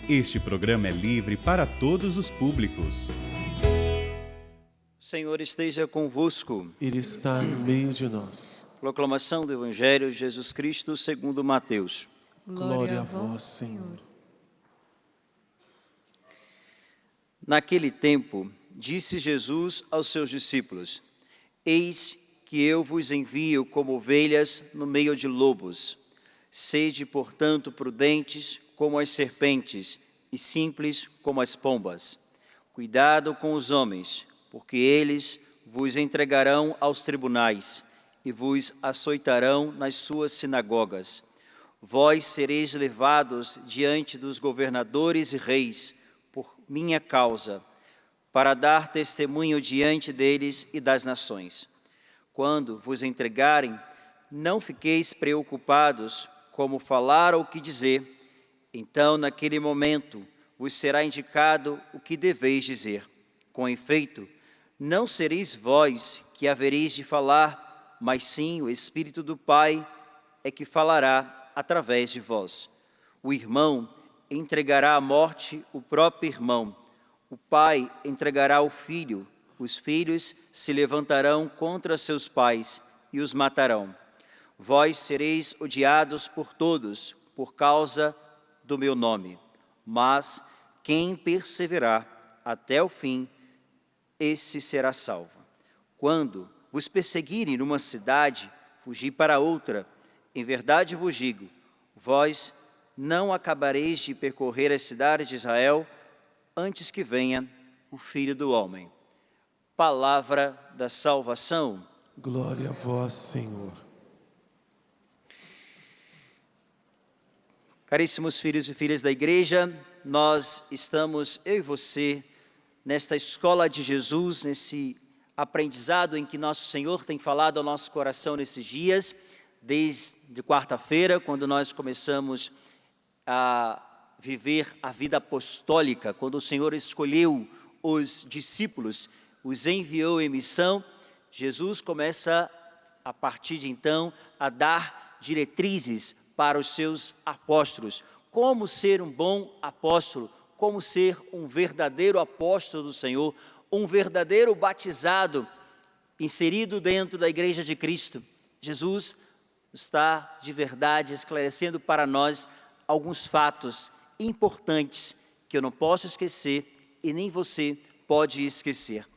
Este programa é livre para todos os públicos. O Senhor esteja convosco. Ele está no meio de nós. Proclamação do Evangelho de Jesus Cristo segundo Mateus. Glória a vós, Senhor. Naquele tempo, disse Jesus aos seus discípulos: Eis que eu vos envio como ovelhas no meio de lobos. Sede, portanto, prudentes como as serpentes e simples como as pombas. Cuidado com os homens, porque eles vos entregarão aos tribunais e vos açoitarão nas suas sinagogas. Vós sereis levados diante dos governadores e reis por minha causa, para dar testemunho diante deles e das nações. Quando vos entregarem, não fiqueis preocupados como falar ou o que dizer. Então, naquele momento, vos será indicado o que deveis dizer. Com efeito, não sereis vós que havereis de falar, mas sim o Espírito do Pai é que falará através de vós. O irmão entregará à morte o próprio irmão. O pai entregará o filho. Os filhos se levantarão contra seus pais e os matarão. Vós sereis odiados por todos por causa do meu nome. Mas quem perseverar até o fim, esse será salvo. Quando vos perseguirem numa cidade, fugi para outra. Em verdade vos digo, vós não acabareis de percorrer as cidades de Israel antes que venha o Filho do Homem. Palavra da salvação. Glória a vós, Senhor. Caríssimos filhos e filhas da igreja, nós estamos, eu e você, nesta escola de Jesus, nesse aprendizado em que nosso Senhor tem falado ao nosso coração nesses dias, desde quarta-feira, quando nós começamos a viver a vida apostólica, quando o Senhor escolheu os discípulos, os enviou em missão. Jesus começa, a partir de então, a dar diretrizes para os seus apóstolos. Como ser um bom apóstolo, como ser um verdadeiro apóstolo do Senhor, um verdadeiro batizado, inserido dentro da igreja de Cristo. Jesus está de verdade esclarecendo para nós alguns fatos importantes que eu não posso esquecer e nem você pode esquecer.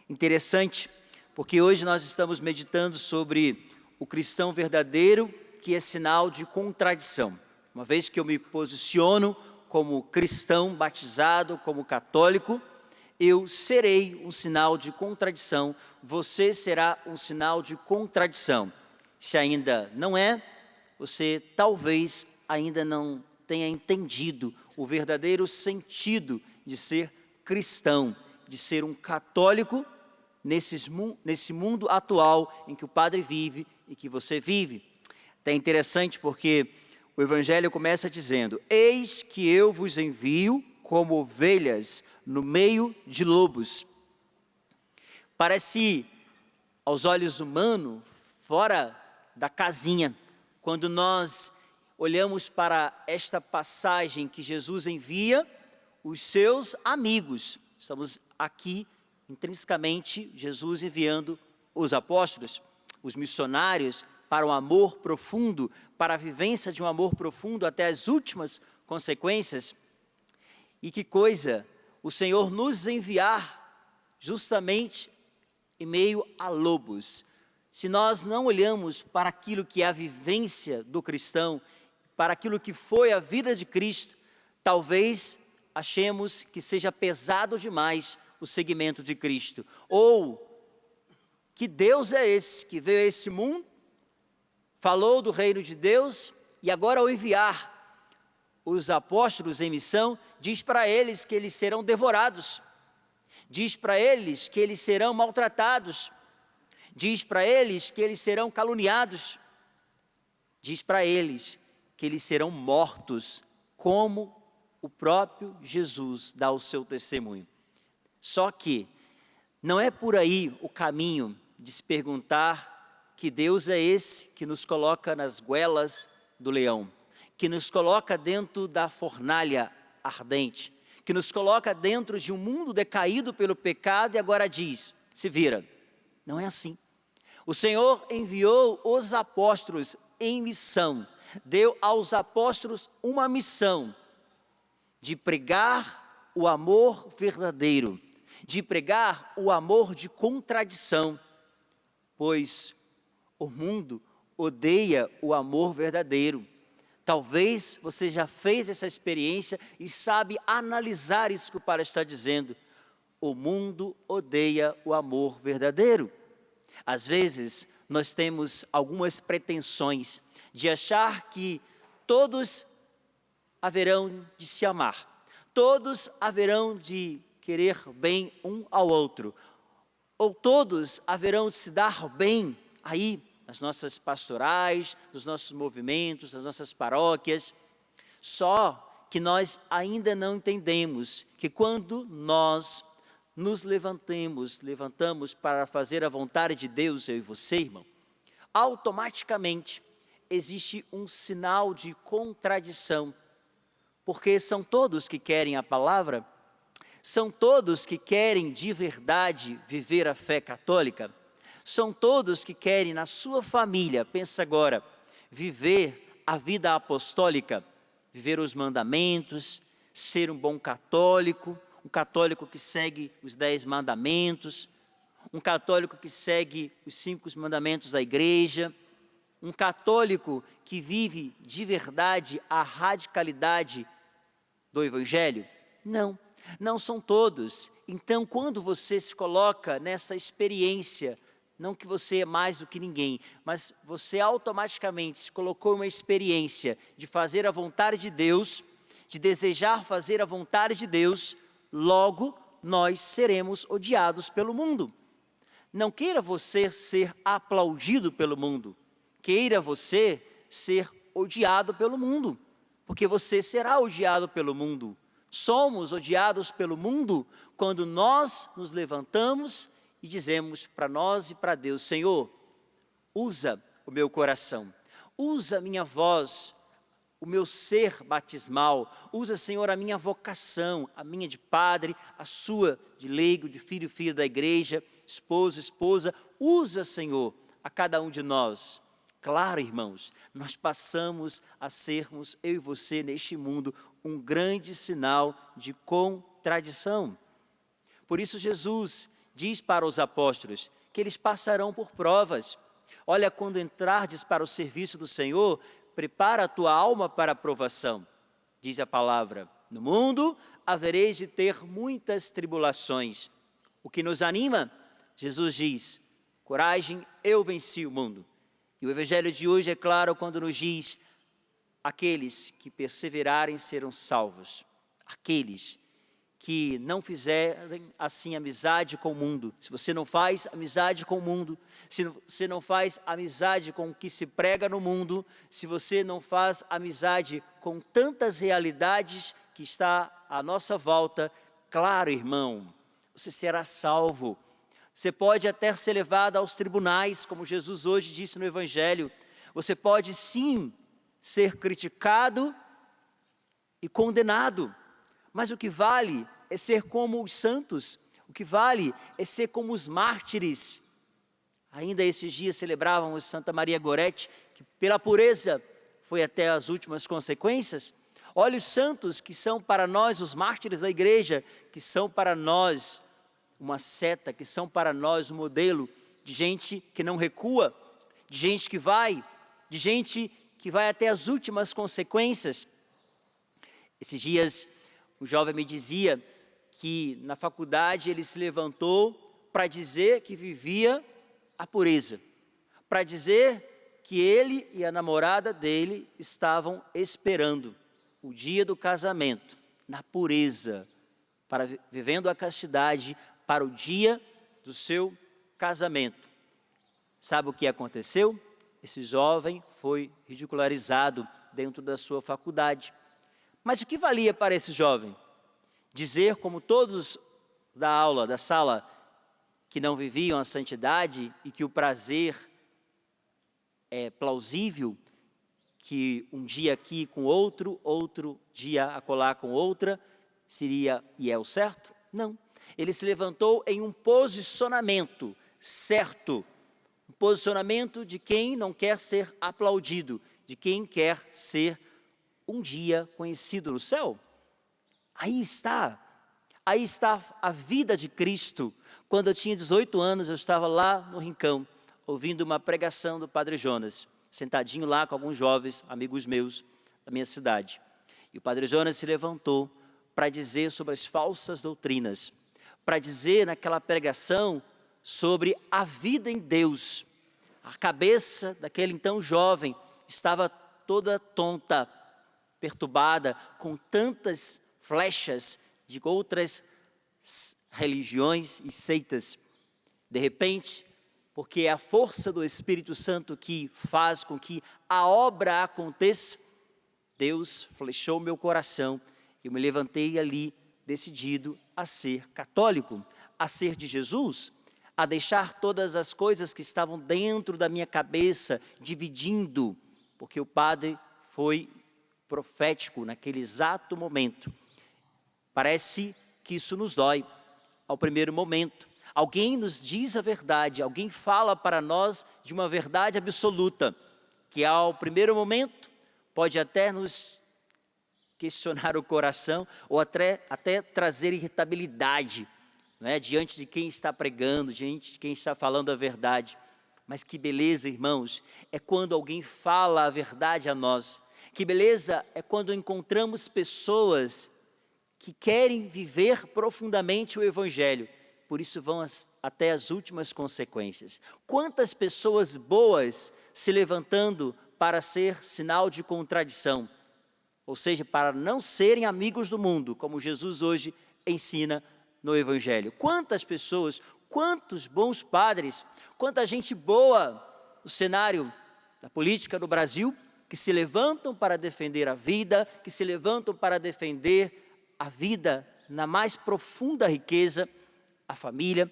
Interessante, porque hoje nós estamos meditando sobre o cristão verdadeiro, que é sinal de contradição. Uma vez que eu me posiciono como cristão batizado, como católico, eu serei um sinal de contradição, você será um sinal de contradição. Se ainda não é, você talvez ainda não tenha entendido o verdadeiro sentido de ser cristão, de ser um católico nesse mundo atual em que o padre vive e que você vive. É interessante porque o Evangelho começa dizendo: Eis que eu vos envio como ovelhas no meio de lobos. Parece, aos olhos humanos, fora da casinha, quando nós olhamos para esta passagem que Jesus envia os seus amigos. Estamos aqui, intrinsecamente, Jesus enviando os apóstolos, os missionários, para um amor profundo, para a vivência de um amor profundo até as últimas consequências. E que coisa, o Senhor nos enviar justamente em meio a lobos. Se nós não olhamos para aquilo que é a vivência do cristão, para aquilo que foi a vida de Cristo, talvez achemos que seja pesado demais o seguimento de Cristo. Ou que Deus é esse que veio a esse mundo, falou do reino de Deus e agora ao enviar os apóstolos em missão, diz para eles que eles serão devorados, diz para eles que eles serão maltratados, diz para eles que eles serão caluniados, diz para eles que eles serão mortos, como o próprio Jesus dá o seu testemunho. Só que não é por aí o caminho de se perguntar que Deus é esse que nos coloca nas goelas do leão, que nos coloca dentro da fornalha ardente, que nos coloca dentro de um mundo decaído pelo pecado e agora diz, se vira. Não é assim. O Senhor enviou os apóstolos em missão, deu aos apóstolos uma missão de pregar o amor verdadeiro, de pregar o amor de contradição, pois o mundo odeia o amor verdadeiro. Talvez você já fez essa experiência e sabe analisar isso que o Pai está dizendo. O mundo odeia o amor verdadeiro. Às vezes, nós temos algumas pretensões de achar que todos haverão de se amar, todos haverão de querer bem um ao outro, ou todos haverão de se dar bem aí nas nossas pastorais, nos nossos movimentos, nas nossas paróquias. Só que nós ainda não entendemos que quando nós nos levantamos para fazer a vontade de Deus, eu e você, irmão, automaticamente existe um sinal de contradição, porque são todos que querem a palavra, são todos que querem de verdade viver a fé católica, são todos que querem na sua família, pensa agora, viver a vida apostólica, viver os mandamentos, ser um bom católico, um católico que segue os 10 mandamentos, um católico que segue os 5 mandamentos da igreja, um católico que vive de verdade a radicalidade do Evangelho? Não, não são todos. Então, quando você se coloca nessa experiência, não que você é mais do que ninguém, mas você automaticamente se colocou em uma experiência de fazer a vontade de Deus, de desejar fazer a vontade de Deus, logo nós seremos odiados pelo mundo. Não queira você ser aplaudido pelo mundo, queira você ser odiado pelo mundo, porque você será odiado pelo mundo. Somos odiados pelo mundo quando nós nos levantamos e dizemos para nós e para Deus, Senhor, usa o meu coração, usa a minha voz, o meu ser batismal, usa, Senhor, a minha vocação, a minha de padre, a sua de leigo, de filho, filha da igreja, esposo, esposa, usa, Senhor, a cada um de nós. Claro, irmãos, nós passamos a sermos, eu e você, neste mundo, um grande sinal de contradição. Por isso Jesus diz para os apóstolos que eles passarão por provas. Olha, quando entrardes para o serviço do Senhor, prepara a tua alma para a provação. Diz a palavra, no mundo havereis de ter muitas tribulações. O que nos anima? Jesus diz, coragem, eu venci o mundo. E o Evangelho de hoje é claro quando nos diz, aqueles que perseverarem serão salvos. Aqueles que não fizerem assim amizade com o mundo. Se você não faz amizade com o mundo, se você não faz amizade com o que se prega no mundo, se você não faz amizade com tantas realidades que está à nossa volta, claro, irmão, você será salvo. Você pode até ser levado aos tribunais, como Jesus hoje disse no Evangelho. Você pode sim ser criticado e condenado. Mas o que vale é ser como os santos, o que vale é ser como os mártires. Ainda esses dias celebrávamos Santa Maria Gorete, que pela pureza foi até as últimas consequências. Olha os santos que são para nós os mártires da igreja, que são para nós uma seta, que são para nós um modelo de gente que não recua, de gente que vai até as últimas consequências. Esses dias o jovem me dizia que na faculdade ele se levantou para dizer que vivia a pureza, para dizer que ele e a namorada dele estavam esperando o dia do casamento, na pureza, vivendo a castidade para o dia do seu casamento. Sabe o que aconteceu? Esse jovem foi ridicularizado dentro da sua faculdade. Mas o que valia para esse jovem? Dizer, como todos da aula, da sala, que não viviam a santidade e que o prazer é plausível, que um dia aqui com outro, outro dia acolá com outra, seria e é o certo? Não. Ele se levantou em um posicionamento certo, um posicionamento de quem não quer ser aplaudido, de quem quer ser um dia conhecido no céu. Aí está a vida de Cristo. Quando eu tinha 18 anos, eu estava lá no Rincão, ouvindo uma pregação do Padre Jonas, sentadinho lá com alguns jovens, amigos meus, da minha cidade. E o Padre Jonas se levantou para dizer sobre as falsas doutrinas, para dizer naquela pregação sobre a vida em Deus. A cabeça daquele então jovem estava toda tonta, perturbada, com tantas flechas de outras religiões e seitas. De repente, porque é a força do Espírito Santo que faz com que a obra aconteça, Deus flechou meu coração e eu me levantei ali decidido a ser católico, a ser de Jesus, a deixar todas as coisas que estavam dentro da minha cabeça, dividindo, porque o padre foi profético naquele exato momento. Parece que isso nos dói ao primeiro momento. Alguém nos diz a verdade, alguém fala para nós de uma verdade absoluta, que ao primeiro momento pode até nos questionar o coração, ou até trazer irritabilidade, não é? Diante de quem está pregando, diante de quem está falando a verdade. Mas que beleza, irmãos, é quando alguém fala a verdade a nós. Que beleza é quando encontramos pessoas que querem viver profundamente o Evangelho. Por isso vão até as últimas consequências. Quantas pessoas boas se levantando para ser sinal de contradição, ou seja, para não serem amigos do mundo, como Jesus hoje ensina no Evangelho. Quantas pessoas, quantos bons padres, quanta gente boa no cenário da política no Brasil, que se levantam para defender a vida, que se levantam para defender a vida na mais profunda riqueza, a família.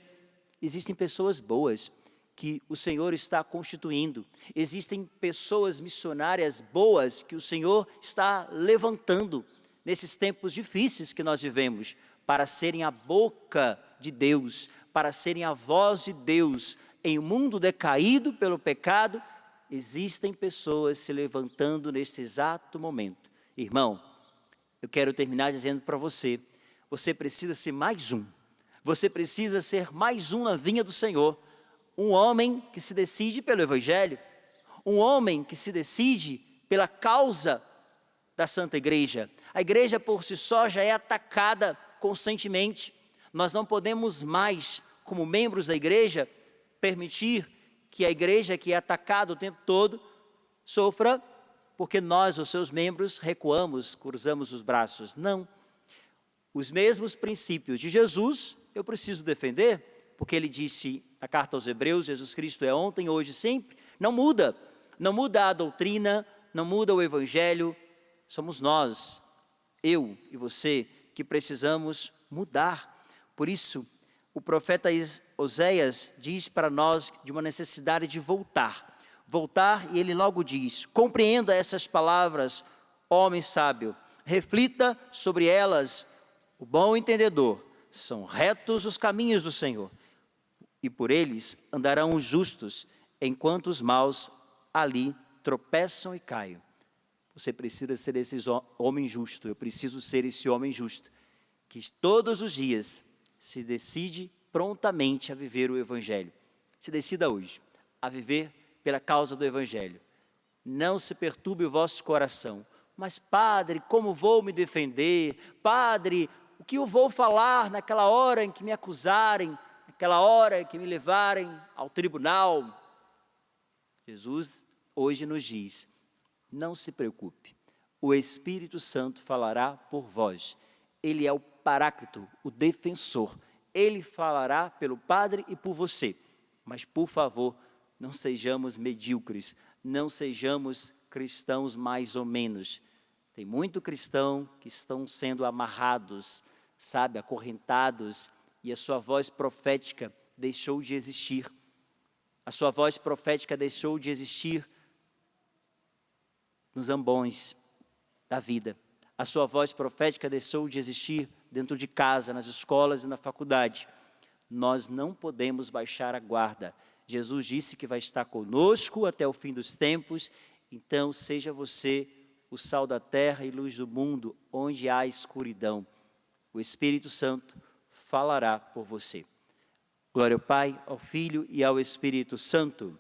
Existem pessoas boas que o Senhor está constituindo. Existem pessoas missionárias boas que o Senhor está levantando nesses tempos difíceis que nós vivemos, para serem a boca de Deus, para serem a voz de Deus. Em um mundo decaído pelo pecado, existem pessoas se levantando neste exato momento. Irmão, eu quero terminar dizendo para você, você precisa ser mais um. Você precisa ser mais um na vinha do Senhor. Um homem que se decide pelo Evangelho. Um homem que se decide pela causa da Santa Igreja. A igreja por si só já é atacada constantemente. Nós não podemos mais, como membros da igreja, permitir que a igreja que é atacada o tempo todo sofra, porque nós, os seus membros, recuamos, cruzamos os braços. Não. Os mesmos princípios de Jesus eu preciso defender, porque ele disse na carta aos Hebreus, Jesus Cristo é ontem, hoje, sempre. Não muda a doutrina, não muda o Evangelho. Somos nós, eu e você, que precisamos mudar. Por isso, o profeta Oséias diz para nós de uma necessidade de voltar, e ele logo diz, compreenda essas palavras, homem sábio, reflita sobre elas, o bom entendedor, são retos os caminhos do Senhor, e por eles andarão os justos, enquanto os maus ali tropeçam e caem. Você precisa ser esse homem justo, eu preciso ser esse homem justo, que todos os dias se decide prontamente a viver o Evangelho. Se decida hoje a viver pela causa do Evangelho. Não se perturbe o vosso coração. Mas padre, como vou me defender? Padre, o que eu vou falar naquela hora em que me acusarem? Naquela hora em que me levarem ao tribunal? Jesus hoje nos diz, não se preocupe. O Espírito Santo falará por vós. Ele é o Paráclito, o defensor. Ele falará pelo Padre e por você. Mas, por favor, não sejamos medíocres, não sejamos cristãos mais ou menos. Tem muito cristão que estão sendo amarrados, sabe, acorrentados, e a sua voz profética deixou de existir. A sua voz profética deixou de existir nos ambões da vida. A sua voz profética deixou de existir dentro de casa, nas escolas e na faculdade. Nós não podemos baixar a guarda. Jesus disse que vai estar conosco até o fim dos tempos, então seja você o sal da terra e luz do mundo, onde há escuridão. O Espírito Santo falará por você. Glória ao Pai, ao Filho e ao Espírito Santo.